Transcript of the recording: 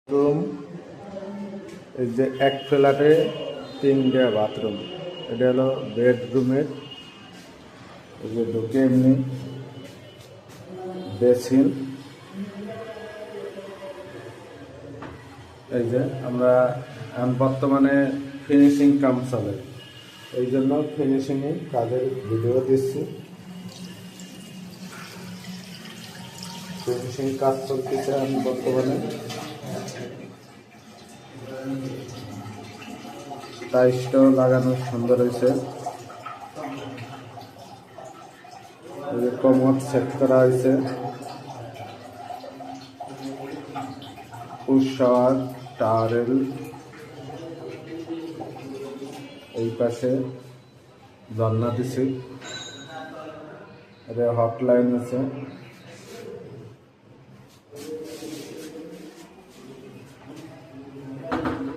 Room, এই যে এক ফ্ল্যাটে 3টে বাথরুম। এটা হলো বেডরুমের, এই যে ঢুকে এমনি বেসিন। এই যে আমরা এখন বর্তমানে ফিনিশিং কাম চলে, এই জন্য ফিনিশিংয়ে কাজের ভিডিও দিচ্ছি। ফিনিশিং কাজ চলতেছে এখন বর্তমানে। টাইলসটাও লাগানো সুন্দর হয়েছে। কমোড সেট করা হয়েছে, পুশ শাওয়ার, টাওয়েল। এই পাশে ঝর্ণা দিছি, হটলাইন আছে।